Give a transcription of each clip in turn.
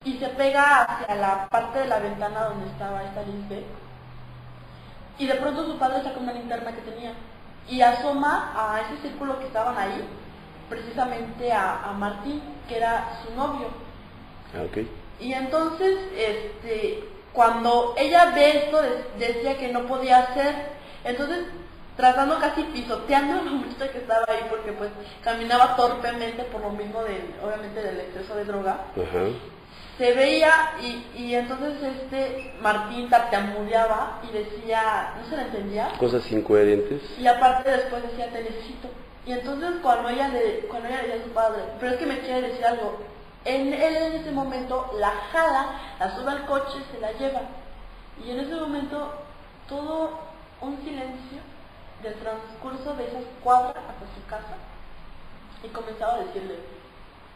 y se pega hacia la parte de la ventana donde estaba esta Lisbeth, y de pronto su padre saca una linterna que tenía y asoma a ese círculo que estaban ahí, precisamente a Martín, que era su novio. Okay. Y entonces, cuando ella ve esto, decía que no podía hacer, entonces tratando casi pisoteando a la muchacha que estaba ahí, porque pues caminaba torpemente por lo mismo obviamente del exceso de droga. Se veía y entonces Martín tartamudeaba y decía, no se le entendía. Cosas incoherentes. Y aparte después decía, te necesito. Y entonces cuando ella le decía a su padre, pero es que me quiere decir algo, él en ese momento la jala, la sube al coche, se la lleva. Y en ese momento todo un silencio del transcurso de esas cuadras hasta su casa, y comenzaba a decirle,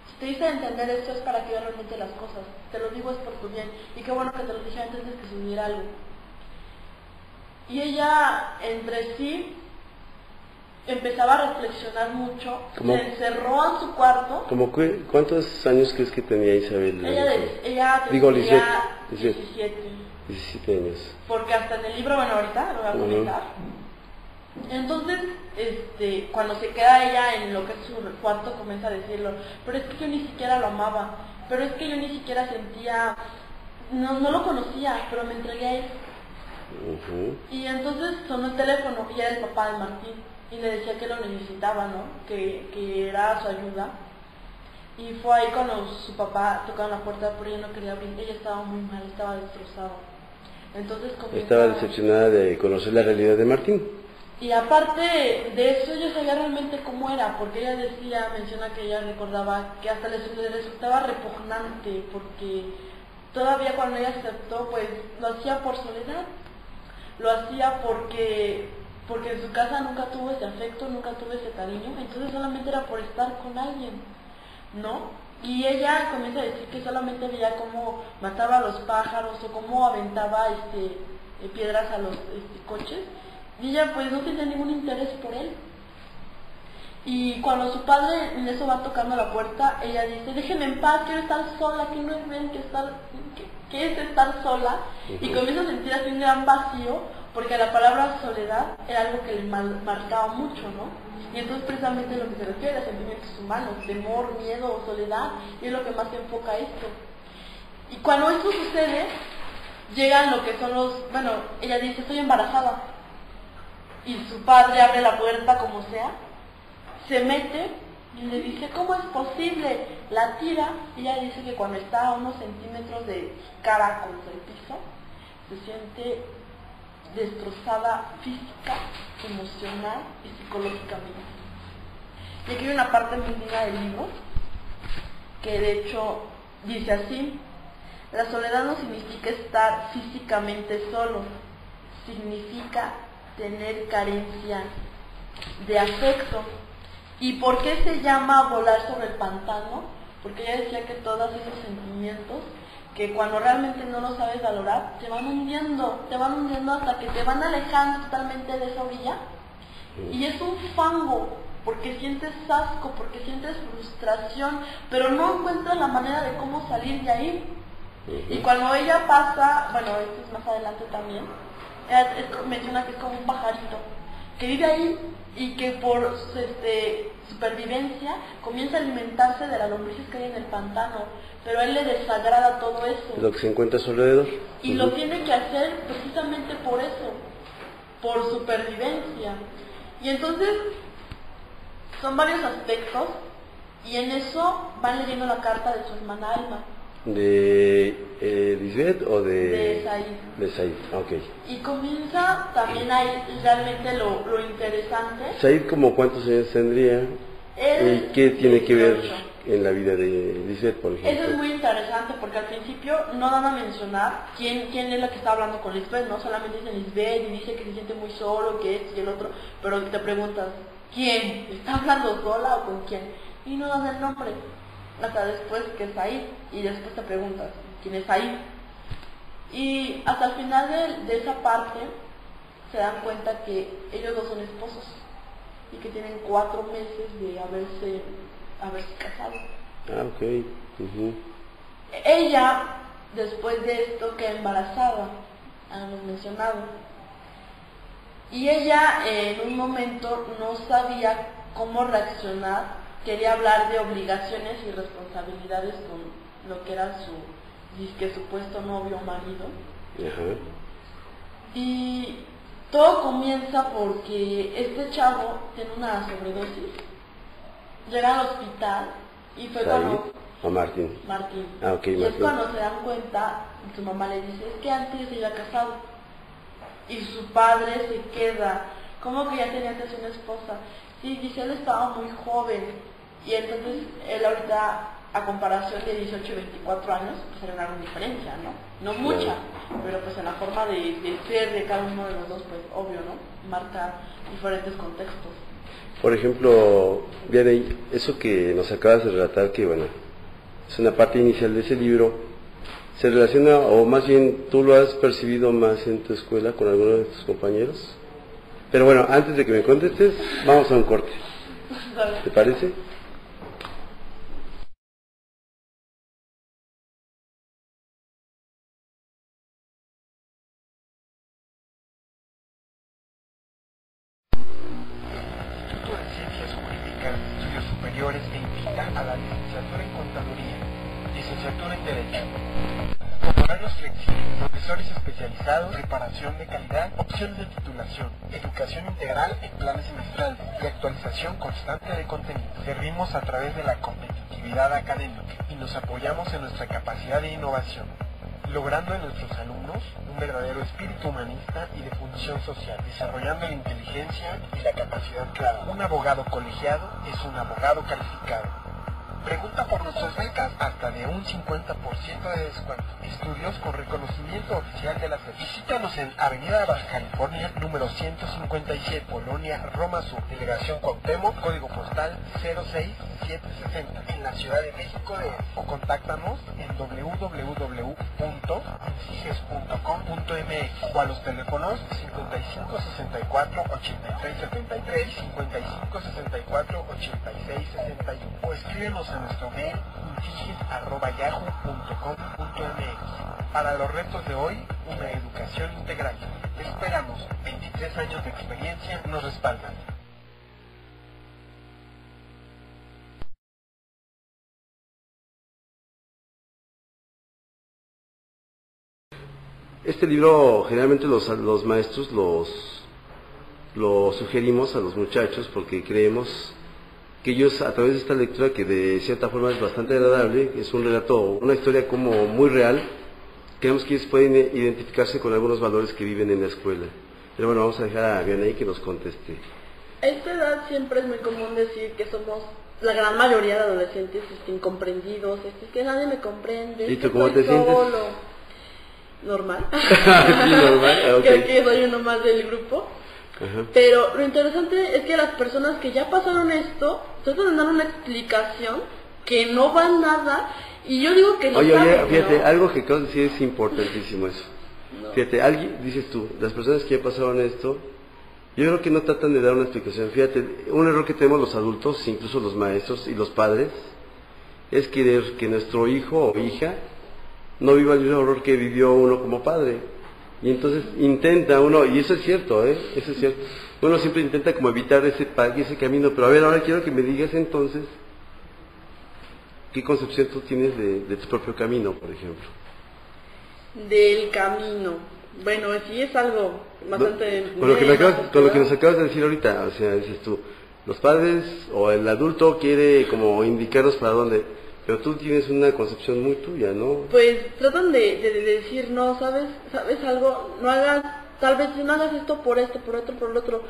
si te hice entender esto es para que yo realmente las cosas, te lo digo es por tu bien, y qué bueno que te lo dije antes de que subiera algo. Y ella entre sí empezaba a reflexionar mucho, ¿Cómo? Se encerró en su cuarto. ¿Cuántos años crees que tenía Isabel? Ella Digo, tenía Lisbeth. 17 años. Porque hasta en el libro, bueno, ahorita lo voy a comentar. Entonces, cuando se queda ella en lo que es su cuarto, comienza a decirlo, pero es que yo ni siquiera lo amaba, pero es que yo ni siquiera sentía, no lo conocía, pero me entregué a él. Y entonces sonó el teléfono y era el papá de Martín, y le decía que lo necesitaba, ¿no? Que era su ayuda. Y fue ahí cuando su papá tocaba la puerta, pero ella no quería abrir, ella estaba muy mal, estaba destrozada. Entonces estaba decepcionada de conocer la realidad de Martín. Y aparte de eso, ella sabía realmente cómo era, porque ella menciona que ella recordaba que hasta le resultaba repugnante, porque todavía cuando ella aceptó, pues lo hacía por soledad, lo hacía porque en su casa nunca tuvo ese afecto, nunca tuvo ese cariño, entonces solamente era por estar con alguien, ¿no? Y ella comienza a decir que solamente veía cómo mataba a los pájaros o cómo aventaba piedras a los coches, y ella pues no tenía ningún interés por él. Y cuando su padre en eso va tocando la puerta, ella dice, déjenme en paz, quiero estar sola, que no es bien que es estar sola. Y comienza a sentir así un gran vacío, porque la palabra soledad era algo que le marcaba mucho, ¿no? Y entonces precisamente lo que se refiere a sentimientos humanos, temor, miedo, soledad, y es lo que más se enfoca esto. Y cuando esto sucede, llegan lo que son ella dice, estoy embarazada. Y su padre abre la puerta como sea, se mete y le dice, ¿cómo es posible? La tira, y ella dice que cuando está a unos centímetros de cara contra el piso, se siente destrozada física, emocional y psicológicamente. Y aquí hay una parte muy linda del libro, que de hecho dice así, la soledad no significa estar físicamente solo, significa tener carencia de afecto. ¿Y por qué se llama volar sobre el pantano? Porque ella decía que todos esos sentimientos, que cuando realmente no los sabes valorar, te van hundiendo hasta que te van alejando totalmente de esa orilla. Y es un fango, porque sientes asco, porque sientes frustración, pero no encuentras la manera de cómo salir de ahí. Y cuando ella pasa, esto es más adelante también, menciona que es como un pajarito que vive ahí y que por supervivencia comienza a alimentarse de las lombrices que hay en el pantano, pero a él le desagrada todo eso. Lo que se encuentra a su alrededor. Y lo tiene que hacer precisamente por eso, por supervivencia. Y entonces son varios aspectos, y en eso van leyendo la carta de su hermana Alma. ¿De Lisbeth o de Said? De Said, ok. Y comienza también ahí realmente lo interesante. Said, ¿como cuántos años tendría? ¿Y qué tiene que ver en la vida de Lisbeth, por ejemplo? Eso es muy interesante, porque al principio no dan a mencionar quién es la que está hablando con Lisbeth, ¿no? Solamente dice Lisbeth y dice que se siente muy solo, que esto y el otro, pero te preguntas, ¿quién? ¿Está hablando sola o con quién? Y no dan el nombre, hasta después que es Said, y después te preguntas, ¿quién es Said? Y hasta el final de esa parte se dan cuenta que ellos dos son esposos y que tienen 4 meses de haberse casado. Ah, ok. Ella, después de esto, queda embarazada, hemos mencionado. Y ella en un momento no sabía cómo reaccionar, quería hablar de obligaciones y responsabilidades con lo que era su disque supuesto novio o marido. Y todo comienza porque este chavo tiene una sobredosis, llega al hospital y fue cuando... ¿O Martín? Martín. Ah, okay, y Martín. Es cuando se dan cuenta, su mamá le dice, es que antes se había casado. Y su padre se queda, ¿cómo que ya tenía una esposa? Sí, dice, él estaba muy joven. Y entonces él ahorita, a comparación de 18 y 24 años, pues era una gran diferencia, ¿no? No mucha, pero pues en la forma de ser de cada uno de los dos, pues obvio, ¿no? Marca diferentes contextos. Por ejemplo, Vianey, eso que nos acabas de relatar, que bueno, es una parte inicial de ese libro, ¿se relaciona, o más bien tú lo has percibido más en tu escuela con alguno de tus compañeros? Pero bueno, antes de que me contestes, vamos a un corte. ¿Te parece? E invita a la licenciatura en Contaduría, licenciatura en Derecho. Con horarios flexibles, profesores especializados, preparación de calidad, opciones de titulación, educación integral en planes semestrales y actualización constante de contenido. Servimos a través de la competitividad académica y nos apoyamos en nuestra capacidad de innovación, logrando en nuestros alumnos un verdadero espíritu humanista y de función social, desarrollando la inteligencia y la capacidad clara. Un abogado colegiado es un abogado calificado. Pregunta por nuestras becas, hasta de un 50% de descuento. Estudios con reconocimiento oficial de la FED. Visítanos en Avenida Baja California, número 157, Colonia Roma Sur, Delegación Cuauhtémoc, código postal 06760, en la Ciudad de México o contáctanos en www.insiges.com.mx o a los teléfonos 5564 8373 y 5564 8661 o escríbenos a nuestro mail insiges@yahoo.com.mx. Para los retos de hoy, una educación integral. Te esperamos. 23 años de experiencia nos respaldan. Este libro generalmente los maestros lo sugerimos a los muchachos porque creemos que ellos, a través de esta lectura, que de cierta forma es bastante agradable, es un relato, una historia como muy real, creemos que ellos pueden identificarse con algunos valores que viven en la escuela. Pero bueno, vamos a dejar a Vianey que nos conteste. A esta edad siempre es muy común decir que somos la gran mayoría de adolescentes incomprendidos, es que nadie me comprende, ¿Y tú cómo te sientes? Normal. Sí, normal. Okay. Creo que soy uno más del grupo. Ajá. Pero lo interesante es que las personas que ya pasaron esto tratan de dar una explicación que no va nada, y yo digo que no Oye, saben, fíjate, ¿no? algo que acabas de decir es importantísimo eso. No. Fíjate, alguien, dices tú, las personas que ya pasaron esto, yo creo que no tratan de dar una explicación. Fíjate, un error que tenemos los adultos, incluso los maestros y los padres, es querer que nuestro hijo o hija no viva el mismo error que vivió uno como padre. Y entonces intenta uno, y eso es cierto, eso es cierto, uno siempre intenta como evitar ese camino, pero a ver, ahora quiero que me digas entonces, ¿qué concepción tú tienes de tu propio camino, por ejemplo? Del camino, bueno, sí es algo bastante... Con lo que nos acabas de decir ahorita, o sea, dices tú, los padres o el adulto quiere como indicarnos para dónde... Pero tú tienes una concepción muy tuya, ¿no? Pues tratan de decir, no, ¿sabes algo? No hagas, tal vez no hagas esto por esto, por otro, por el otro.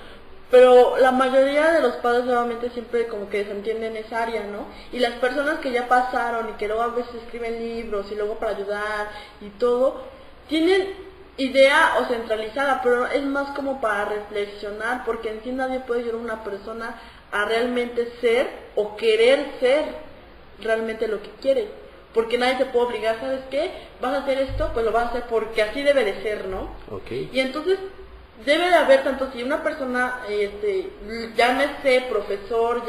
Pero la mayoría de los padres nuevamente siempre como que desentienden esa área, ¿no? Y las personas que ya pasaron y que luego a veces escriben libros y luego para ayudar y todo, tienen idea o centralizada, pero es más como para reflexionar, porque en sí nadie puede ayudar a una persona a realmente ser o querer ser realmente lo que quiere, porque nadie te puede obligar, ¿sabes qué? Vas a hacer esto, pues lo vas a hacer porque así debe de ser, ¿no? Okay. Y entonces debe de haber tanto, si una persona, llámese profesor,